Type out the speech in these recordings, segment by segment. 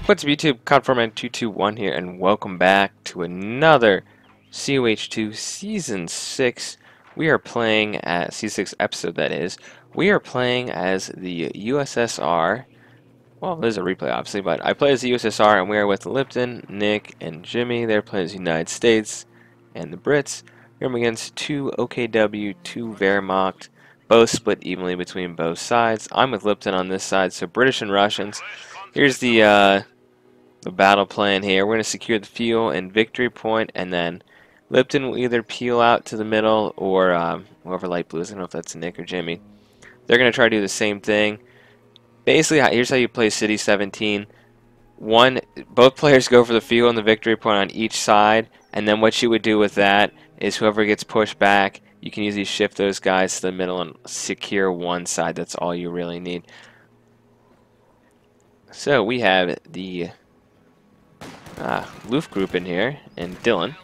What's up YouTube, Conforman221 here, and welcome back to another COH2 Season 6. We are playing at C6 episode, that is. We are playing as the USSR. Well, there's a replay obviously, but I play as the USSR and we are with Lipton, Nick, and Jimmy. They're playing as the United States and the Brits. We're up against 2 OKW, 2 Wehrmacht, both split evenly between both sides. I'm with Lipton on this side, so British and Russians. Here's the battle plan here. We're going to secure the fuel and victory point, and then Lipton will either peel out to the middle or whoever light blue is. I don't know if that's Nick or Jimmy. They're going to try to do the same thing. Basically, here's how you play City 17. Both players go for the fuel and the victory point on each side, and then what you would do with that is whoever gets pushed back, you can usually shift those guys to the middle and secure one side. That's all you really need. So we have the Loof group in here, and Dylan.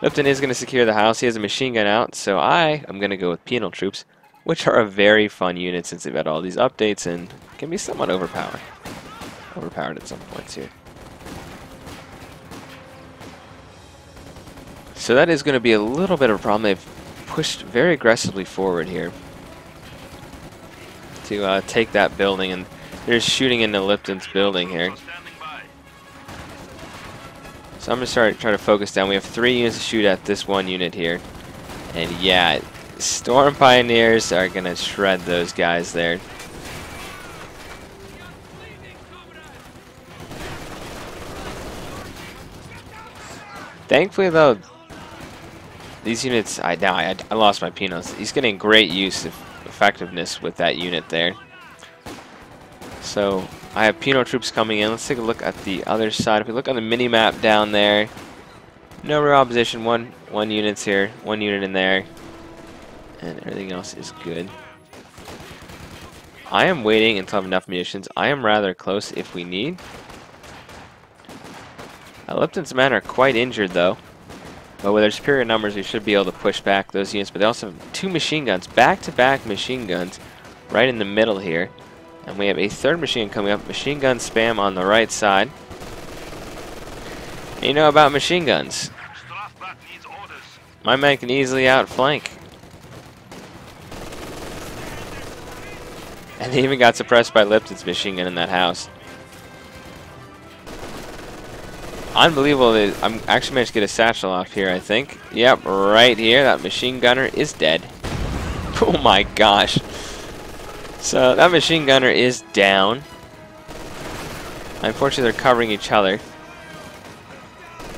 Lipton is going to secure the house. He has a machine gun out, so I am going to go with penal troops, which are a very fun unit since they've had all these updates and can be somewhat overpowered at some points here. So that is going to be a little bit of a problem. They've pushed very aggressively forward here to take that building, and they're shooting into Lipton's building here. So I'm going to try to focus down. We have 3 units to shoot at this one unit here. And yeah, Storm Pioneers are going to shred those guys there. Thankfully though, these units, I lost my peanuts. He's getting great use of effectiveness with that unit there. So I have penal troops coming in. Let's take a look at the other side. If we look on the mini map down there, no real opposition. One unit's here, 1 unit in there, and everything else is good. I am waiting until I have enough munitions. I am rather close if we need. Lipton's men are quite injured though, but with their superior numbers we should be able to push back those units. But they also have 2 machine guns, back-to-back machine guns right in the middle here. And we have a 3rd machine coming up, machine gun spam on the right side. And you know about machine guns, my men can easily outflank. And they even got suppressed by Lipton's machine gun in that house. Unbelievable. I'm actually managed to get a satchel off here, I think. Yep, right here. That machine gunner is dead. Oh my gosh. So that machine gunner is down. Unfortunately, they're covering each other.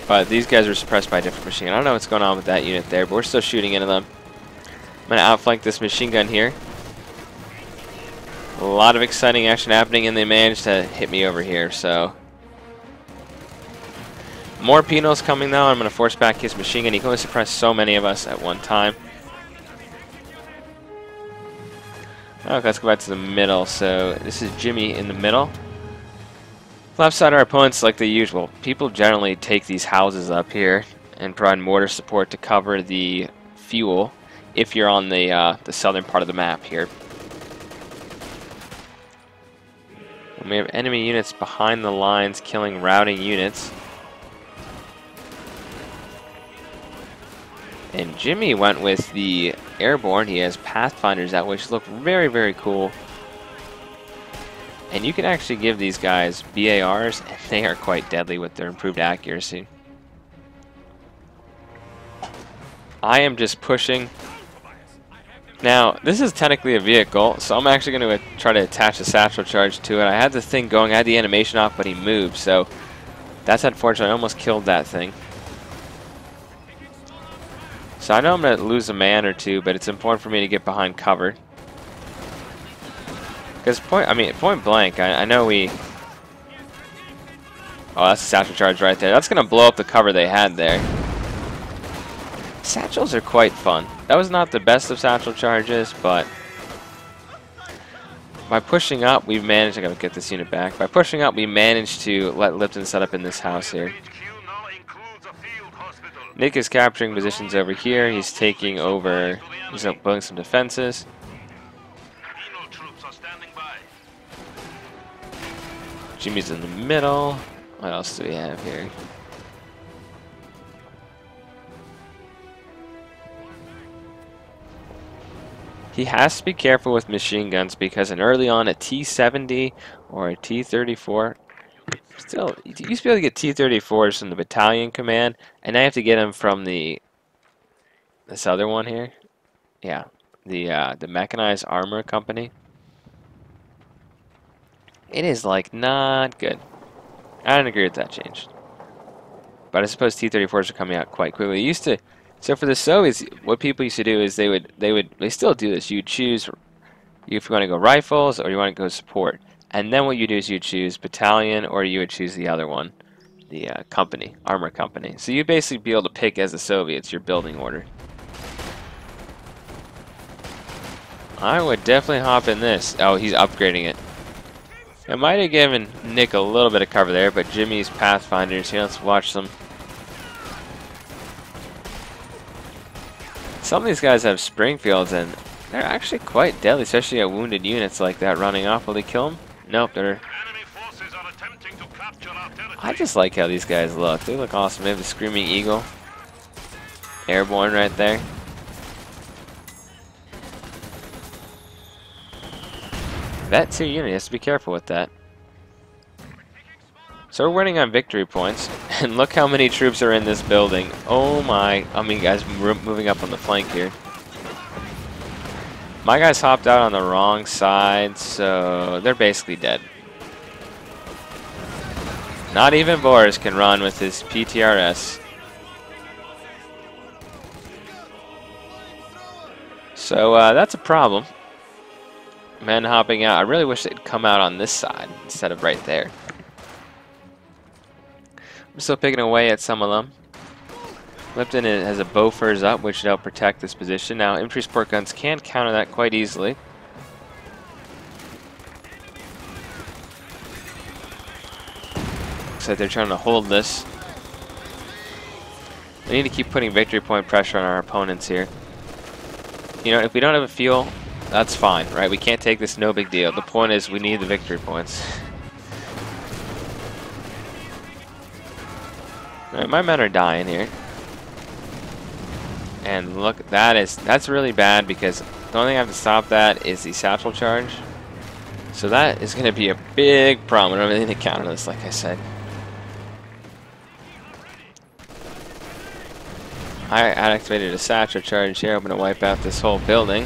But these guys are suppressed by a different machine gun. I don't know what's going on with that unit there, but we're still shooting into them. I'm going to outflank this machine gun here. A lot of exciting action happening, and they managed to hit me over here, so. More penals coming though. I'm going to force back his machine gun. He can only suppress so many of us at one time. Okay, let's go back to the middle. So this is Jimmy in the middle. Left side, our opponents, like the usual. People generally take these houses up here and provide mortar support to cover the fuel if you're on the southern part of the map here. And we have enemy units behind the lines killing routing units. And Jimmy went with the airborne. He has Pathfinders out, which look very, very cool. And you can actually give these guys BARs, and they are quite deadly with their improved accuracy. I am just pushing. Now, this is technically a vehicle, so I'm actually going to try to attach a satchel charge to it. I had the thing going, I had the animation off, but he moved, so that's unfortunate. I almost killed that thing. So I know I'm going to lose a man or 2, but it's important for me to get behind cover. Because point blank, I know we. Oh, that's a satchel charge right there. That's going to blow up the cover they had there. Satchels are quite fun. That was not the best of satchel charges, but by pushing up, we've managed. I got to get this unit back. By pushing up, we managed to let Lipton set up in this house here. Nick is capturing positions over here. He's taking over. He's building some defenses. Jimmy's in the middle. What else do we have here? He has to be careful with machine guns because early on a T-70 or a T-34, still, you used to be able to get T-34s from the battalion command, and now you have to get them from this other one here. Yeah, the mechanized armor company. It is like not good. I don't agree with that change. But I suppose T-34s are coming out quite quickly. It used to, so for the Soviets, what people used to do is they still do this. You choose if you want to go rifles or you want to go support, and then what you do is you choose battalion or you would choose the other one, the company, armor company. So you basically be able to pick as the Soviets your building order. I would definitely hop in this. Oh, he's upgrading it. It might have given Nick a little bit of cover there, but Jimmy's Pathfinders here. Let's watch them. Some of these guys have Springfields, and they're actually quite deadly, especially at wounded units like that running off. Will they kill them? Nope, they're... I just like how these guys look. They look awesome. They have the Screaming Eagle. Airborne right there. That 2 unit has to be careful with that. So we're winning on victory points, and look how many troops are in this building. Oh my, I mean guys moving up on the flank here. My guys hopped out on the wrong side, so they're basically dead. Not even Boris can run with his PTRS. So that's a problem. Men hopping out. I really wish they'd come out on this side instead of right there. I'm still picking away at some of them. Lipton has a Bofors up, which should help protect this position. Now, infantry support guns can counter that quite easily. Looks like they're trying to hold this. We need to keep putting victory point pressure on our opponents here. You know, if we don't have a fuel, that's fine, right? We can't take this, no big deal. The point is we need the victory points. Alright, my men are dying here. And look, that's really bad because the only thing I have to stop that is the satchel charge. So that is going to be a big problem. I don't really need to counter this, like I said. I activated a satchel charge here. I'm going to wipe out this whole building.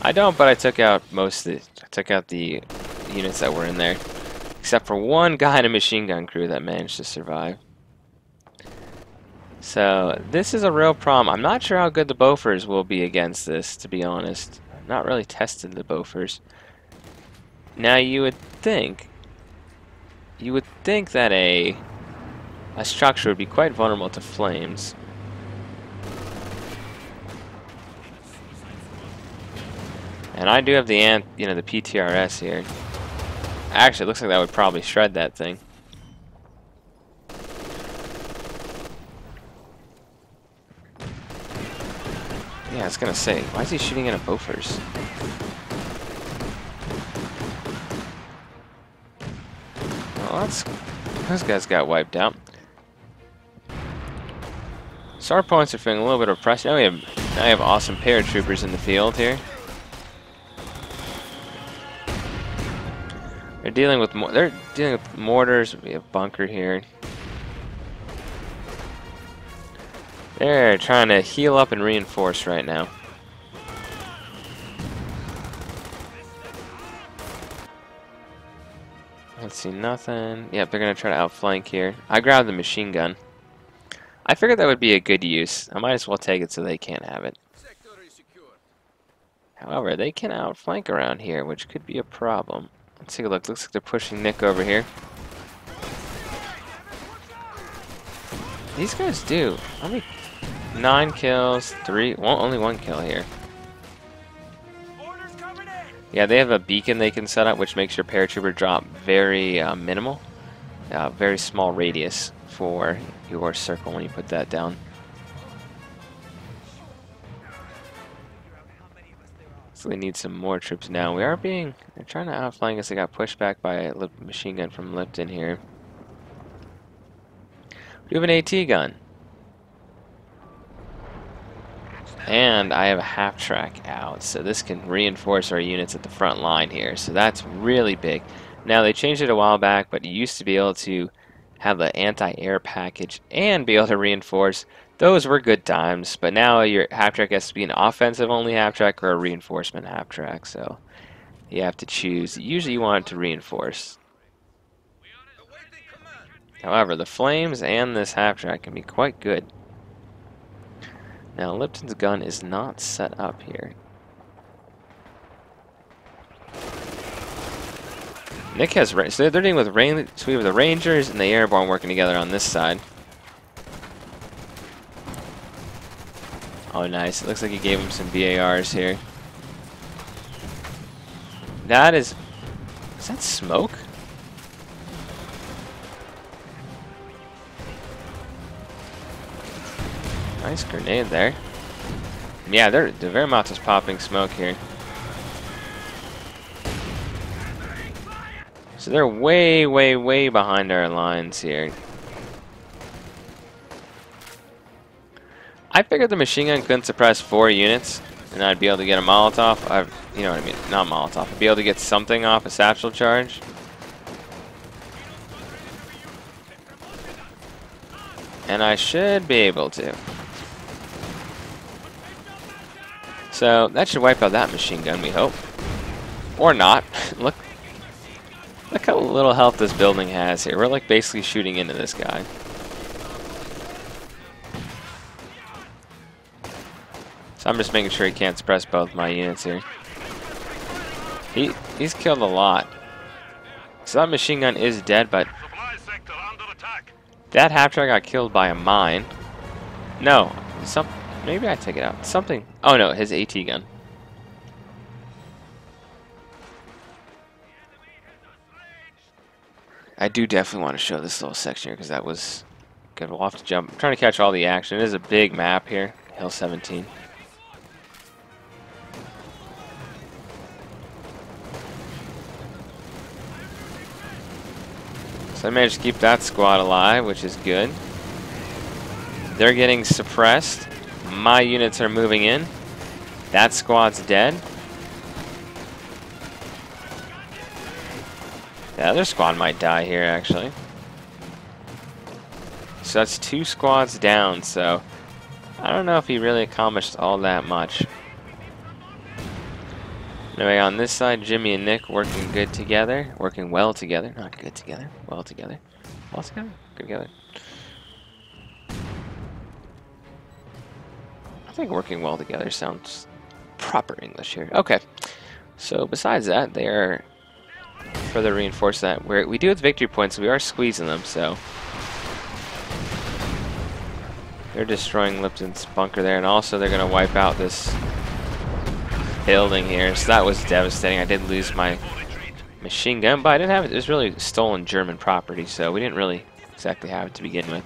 I don't, but I took out the units that were in there, except for one guy in a machine gun crew that managed to survive. So this is a real problem. I'm not sure how good the Bofors will be against this, to be honest. I've not really tested the Bofors. Now you would think that a structure would be quite vulnerable to flames. And I do have the the PTRS here. Actually, it looks like that would probably shred that thing. Yeah, I was gonna say, why is he shooting at a Bofors? Well, those guys got wiped out. So our opponents are feeling a little bit of pressure. Now we have awesome paratroopers in the field here. They're dealing with mortars. We have bunker here. They're trying to heal up and reinforce right now. Let's see, nothing. Yep, they're gonna try to outflank here. I grabbed the machine gun. I figured that would be a good use. I might as well take it so they can't have it. However, they can outflank around here, which could be a problem. Let's take a look. Looks like they're pushing Nick over here. These guys do. Only 9 kills, only 1 kill here. Yeah, they have a beacon they can set up, which makes your paratrooper drop very minimal. Very small radius for your circle when you put that down. So they need some more troops now. They're trying to outflank us. They got pushed back by a machine gun from Lipton here. We have an AT gun. And I have a half track out, so this can reinforce our units at the front line here. So that's really big. Now they changed it a while back, but you used to be able to have the anti-air package and be able to reinforce. Those were good times, but now your half track has to be an offensive only half track or a reinforcement half track. So you have to choose. Usually you want it to reinforce. However, the flames and this half track can be quite good. Now, Lipton's gun is not set up here. Nick has so they're dealing with so we have the Rangers and the Airborne working together on this side. Oh, nice! It looks like he gave him some BARs here. That is that smoke? Nice grenade there. Yeah, the Wehrmacht is popping smoke here. So they're way, way, way behind our lines here. I figured the machine gun couldn't suppress 4 units, and I'd be able to get a Molotov. You know what I mean? Not Molotov. I'd be able to get something off a satchel charge. And I should be able to. So that should wipe out that machine gun, we hope. Or not. Look how little health this building has here. We're like basically shooting into this guy. So I'm just making sure he can't suppress both my units here. He's killed a lot. So that machine gun is dead, but that half track got killed by a mine. No, maybe I take it out. Something. Oh no, his AT gun. I do definitely want to show this little section here because that was good. We'll have to jump. I'm trying to catch all the action. It is a big map here. Hill 17. So I managed to keep that squad alive, which is good. They're getting suppressed. My units are moving in. That squad's dead. The other squad might die here, actually. So that's 2 squads down, so I don't know if he really accomplished all that much. Anyway, on this side, Jimmy and Nick working good together. Working well together. Not good together. Well together. Well together? Good together. I think working well together sounds proper English here. Okay. So besides that, they are further reinforce that. We do have victory points, so we are squeezing them, so they're destroying Lipton's bunker there, and also they're going to wipe out this building here. So that was devastating. I did lose my machine gun, but I didn't have it. It was really stolen German property, so we didn't really exactly have it to begin with.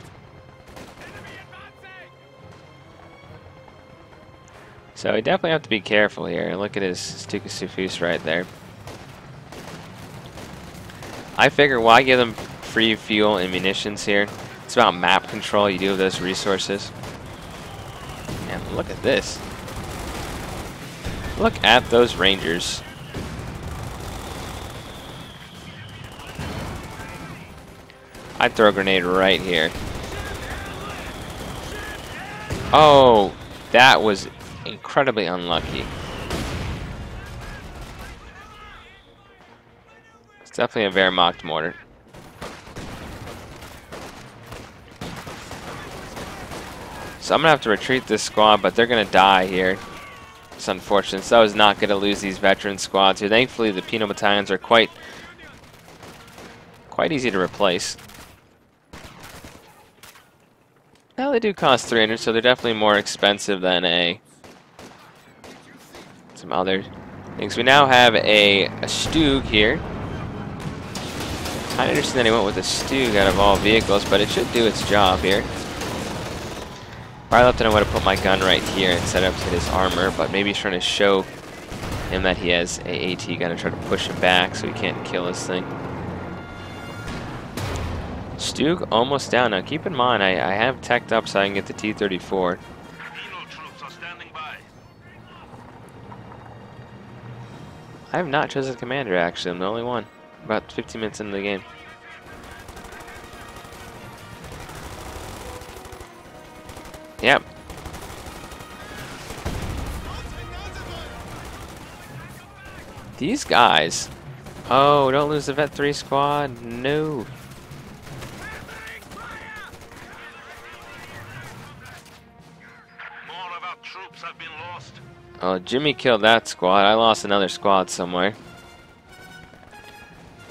So we definitely have to be careful here. Look at his Stukasufus right there. I figure why give them free fuel and munitions here? It's about map control. You do have those resources. And look at this. Look at those Rangers. I'd throw a grenade right here. Oh, that was incredibly unlucky. It's definitely a Wehrmacht mortar. So I'm gonna have to retreat this squad, but they're gonna die here. It's unfortunate. So I was not gonna lose these veteran squads here. Thankfully, the Penal battalions are quite easy to replace. Now they do cost 300, so they're definitely more expensive than some other things. We now have a Stug here. Kind of interesting that he went with a Stug out of all vehicles, but it should do its job here. If I left it, I would have put my gun right here and set up to his armor, but maybe he's trying to show him that he has a AT. Gonna try to push him back so he can't kill this thing. Stug almost down. Now keep in mind, I have teched up so I can get the T-34. I have not chosen a commander, actually. I'm the only one. About 15 minutes into the game. Yep. These guys. Oh, don't lose the Vet 3 squad. No. More of our troops have been lost. Oh, Jimmy killed that squad. I lost another squad somewhere.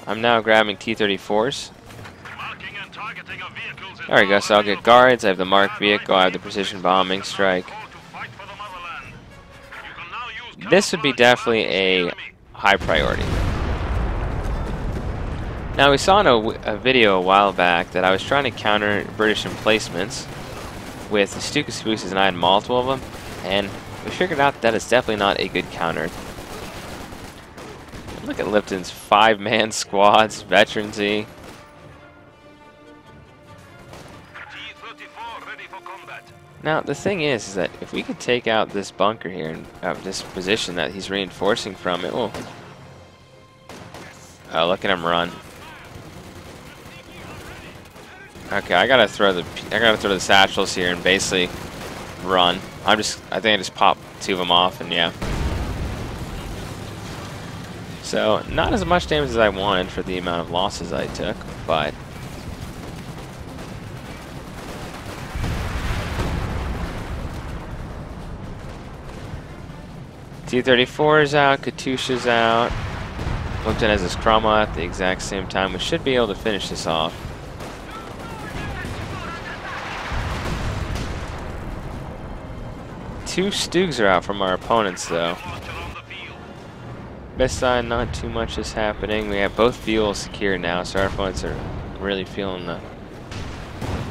I'm now grabbing T-34s. Marking and targeting of vehicles in There we go, so I'll get guards, I have the marked vehicle, I have the precision bombing strike. This would be definitely a high priority. Now we saw in a video a while back that I was trying to counter British emplacements with the Stuka Spooses, and I had multiple of them, and we figured out that it's definitely not a good counter. Look at Lipton's 5-man squads, veteransy. Now the thing is that if we could take out this bunker here and this position that he's reinforcing from, it will. Oh, look at him run. Okay, I gotta throw the satchels here and basically run. I think I just popped 2 of them off, and yeah. So not as much damage as I wanted for the amount of losses I took, but T-34 is out, Katusha's out. Lipton has his Chroma at the exact same time. We should be able to finish this off. Two Stugs are out from our opponents, though. Best side, not too much is happening. We have both fuels secure now, so our opponents are really feeling the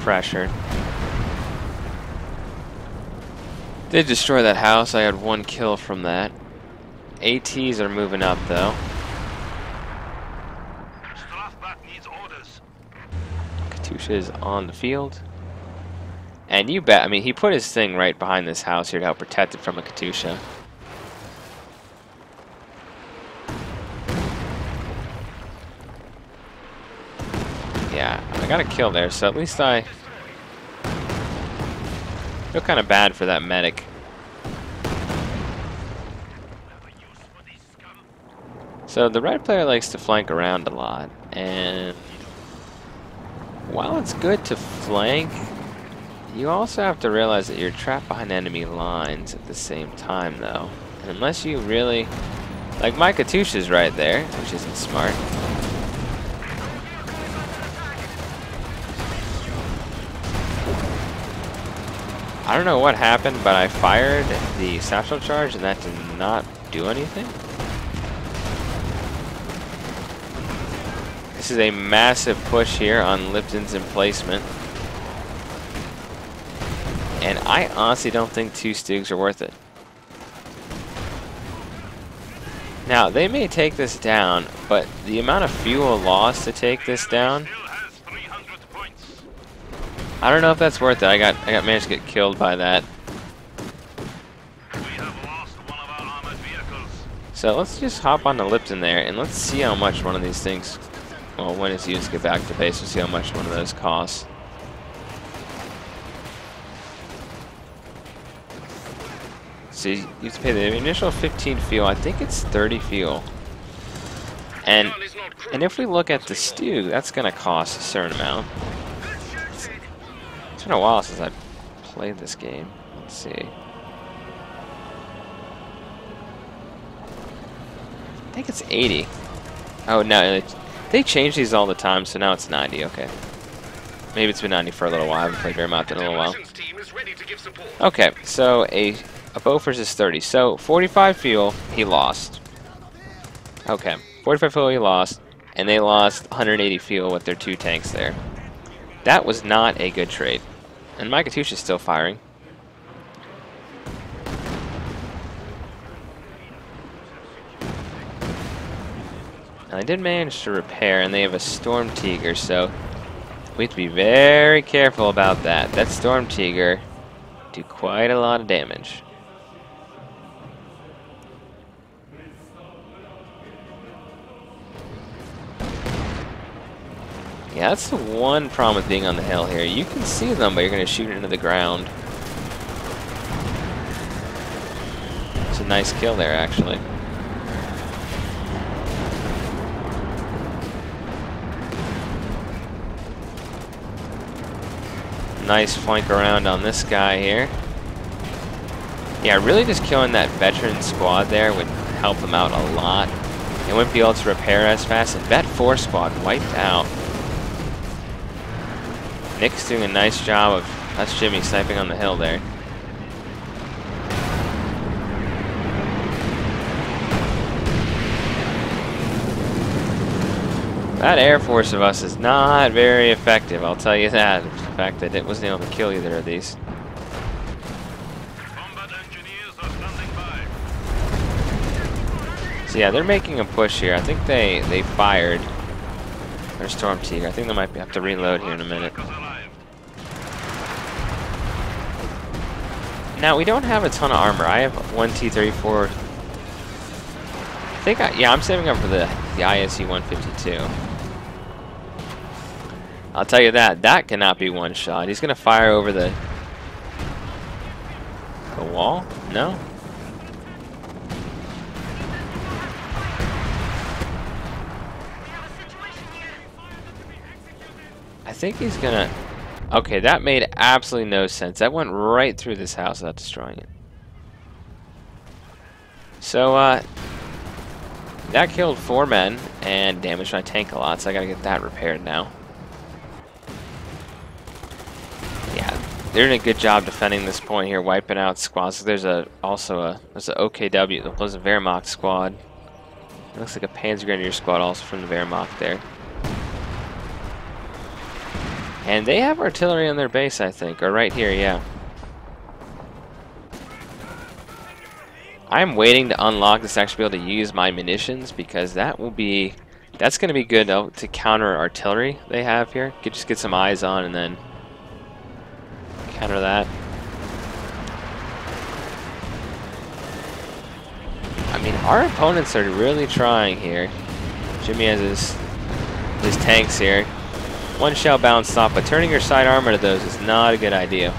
pressure. Did destroy that house. I had 1 kill from that. ATs are moving up, though. Katusha is on the field. And you bet, I mean, he put his thing right behind this house here to help protect it from a Katusha. Yeah, I got a kill there, so at least I feel kind of bad for that medic. So the red player likes to flank around a lot, and while it's good to flank, you also have to realize that you're trapped behind enemy lines at the same time, though. And unless you really, like my Katusha's right there, which isn't smart. I don't know what happened, but I fired the satchel charge and that did not do anything. This is a massive push here on Lipton's emplacement. And I honestly don't think 2 Stugs are worth it. Now, they may take this down, but the amount of fuel lost to take this down, I don't know if that's worth it. I got managed to get killed by that. So let's just hop on the Lipton there, and let's see how much one of these things, well, when it's used to get back to base, we'll see how much one of those costs. So you have to pay the initial 15 fuel. I think it's 30 fuel. And if we look at the Stug, that's going to cost a certain amount. It's been a while since I played this game. Let's see. I think it's 80. Oh, no. They change these all the time, so now it's 90. Okay. Maybe it's been 90 for a little while. I haven't played very much in a little while. Okay, so a Bofors is 30. So 45 fuel, he lost. Okay, 45 fuel he lost, and they lost 180 fuel with their 2 tanks there. That was not a good trade. And my Katusha's still firing. And I did manage to repair, and they have a Storm Tiger, so we have to be very careful about that. That Storm Tiger do quite a lot of damage. Yeah, that's the one problem with being on the hill here. You can see them, but you're going to shoot into the ground. It's a nice kill there, actually. Nice flank around on this guy here. Yeah, really just killing that veteran squad there would help them out a lot. They wouldn't be able to repair as fast, and that 4 squad wiped out. Nick's doing a nice job of, that's Jimmy sniping on the hill there. That Air Force of us is not very effective, I'll tell you that. The fact that it wasn't able to kill either of these. Combat engineers are standing by. So yeah, they're making a push here. I think they fired their Storm Tiger. I think they might have to reload here in a minute. Now, we don't have a ton of armor. I have one T-34. Yeah, I'm saving up for the ISU 152. I'll tell you that cannot be one shot. He's gonna fire over the wall? No? I think he's gonna... Okay, that made absolutely no sense. That went right through this house without destroying it. So, that killed 4 men and damaged my tank a lot, so I gotta get that repaired now. Yeah, they're doing a good job defending this point here, wiping out squads. There's also an OKW, there's a Wehrmacht squad. It looks like a Panzer Grenadier squad also from the Wehrmacht there. And they have artillery on their base, I think, or right here, yeah. I'm waiting to unlock this to actually be able to use my munitions, because that's going to be good to counter artillery they have here. Just get some eyes on and then counter that. I mean, our opponents are really trying here. Jimmy has his tanks here. One shell bounced off, but turning your side armor to those is not a good idea.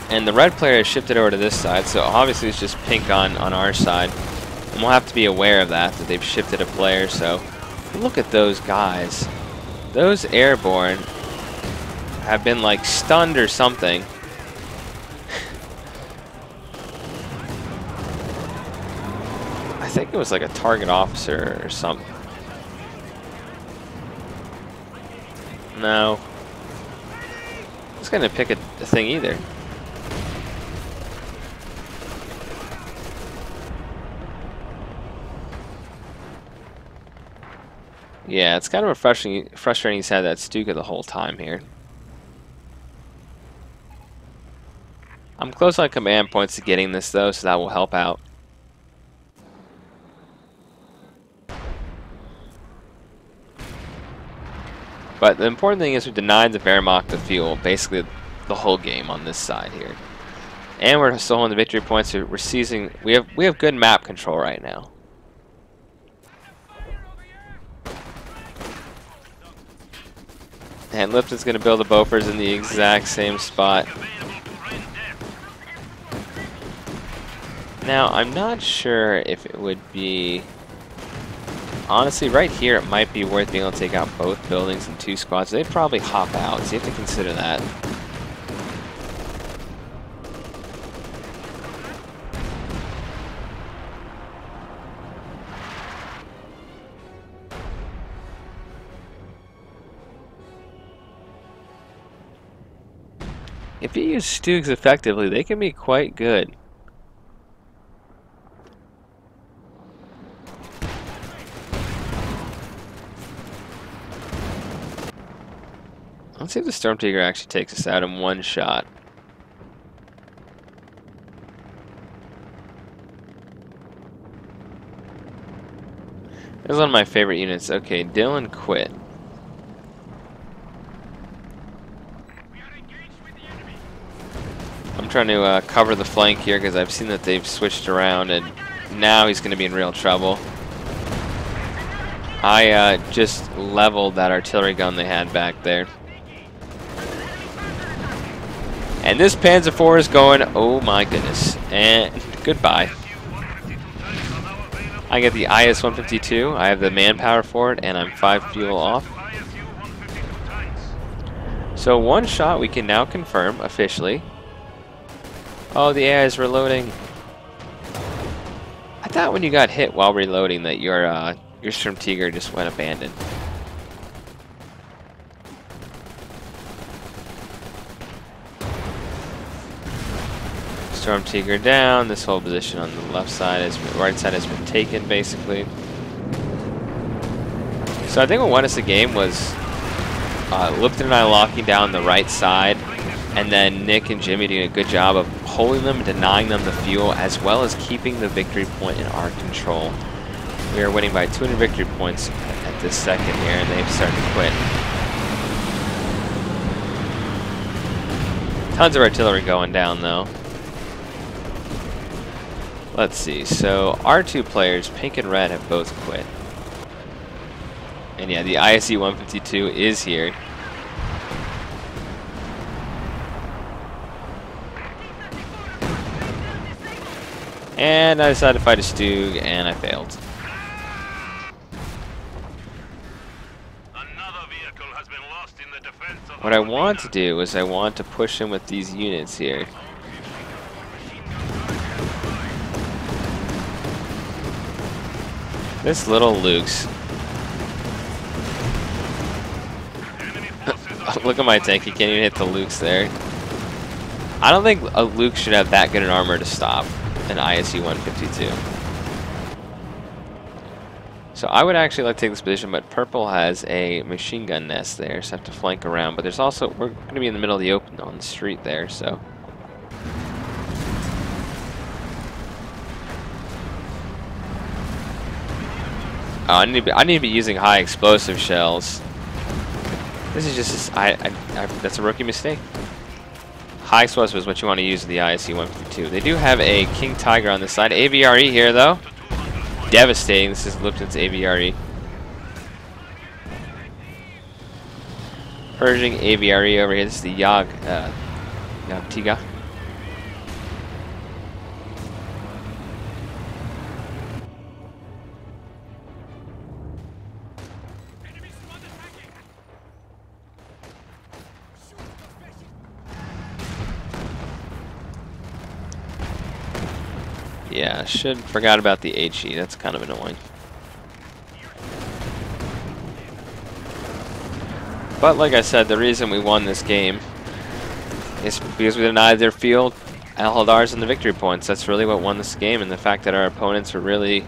And the red player has shifted over to this side, so obviously it's just pink on our side. And we'll have to be aware of that they've shifted a player, so look at those guys. Those airborne have been like stunned or something. I think it was like a target officer or something. No. It's gonna pick a thing either. Yeah, it's kind of frustrating he's had that Stuka the whole time here. I'm close on command points to getting this though, so that will help out. But the important thing is we denied the Wehrmacht the fuel, basically the whole game on this side here. And we're still holding the victory points, so we're seizing, we have good map control right now. And Lipton's going to build the Bofors in the exact same spot. Now, I'm not sure if it would be... Honestly, right here, it might be worth being able to take out both buildings in 2 squads. They'd probably hop out, so you have to consider that. If you use Stugs effectively, they can be quite good. Let's see if the Storm Tiger actually takes us out in one shot. This is one of my favorite units. Okay, Dylan quit. I'm trying to cover the flank here because I've seen that they've switched around, and now he's going to be in real trouble. I just leveled that artillery gun they had back there. And this Panzer IV is going, oh my goodness. And goodbye. I get the IS-152. I have the manpower for it, and I'm 5 fuel off. So one shot we can now confirm officially. Oh, the AI is reloading. I thought when you got hit while reloading that your Sturmtiger just went abandoned. Sturmtiger down. This whole position on the left side right side has been taken basically. So I think what won us the game was Lipton and I locking down the right side, and then Nick and Jimmy doing a good job of holding them, denying them the fuel, as well as keeping the victory point in our control. We are winning by 200 victory points at this second here, and they've started to quit. Tons of artillery going down, though. Let's see, so our two players, pink and red, have both quit. And yeah, the ISE-152 is here. And I decided to fight a Stug, and I failed. What I want to do is I want to push him with these units here. This little Luke's. Look at my tank, he can't even hit the Luke's there. I don't think a Luke should have that good an armor to stop an ISE-152. So I would actually like to take this position, but purple has a machine gun nest there, so I have to flank around. But there's also, we're going to be in the middle of the open on the street there, so. Oh, I need to be using high explosive shells. This is just, that's a rookie mistake. High explosive is what you want to use with the ISE-152. They do have a King Tiger on this side. AVRE here, though. Devastating. This is Lipton's AVRE. Pershing AVRE over here. This is the Yagtiga. Yeah, forgot about the HE. That's kind of annoying. But like I said, the reason we won this game is because we denied their field and held ours in the victory points. That's really what won this game, and the fact that our opponents were really,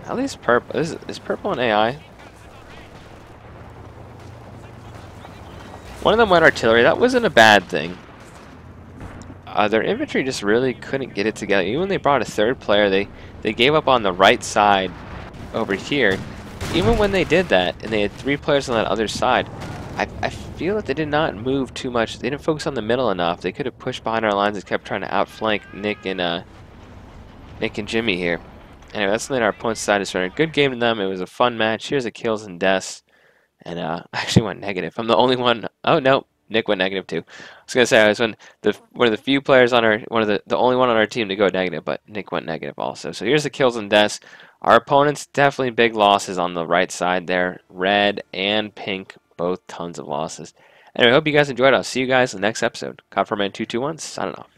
at least purple. Is purple an AI? One of them went artillery. That wasn't a bad thing. Their infantry just really couldn't get it together. Even when they brought a third player, they gave up on the right side over here. Even when they did that, and they had 3 players on that other side, I feel that they did not move too much. They didn't focus on the middle enough. They could have pushed behind our lines and kept trying to outflank Nick and Jimmy here. Anyway, that's something our opponent's side is running. Good game to them. It was a fun match. Here's the kills and deaths. And I actually went negative. I'm the only one. Oh, no. Nick went negative too. I was gonna say I was one of the few players on the only one on our team to go negative, but Nick went negative also. So here's the kills and deaths. Our opponents definitely big losses on the right side there. Red and pink, both tons of losses. Anyway, I hope you guys enjoyed. I'll see you guys in the next episode. Copperman221 signing off.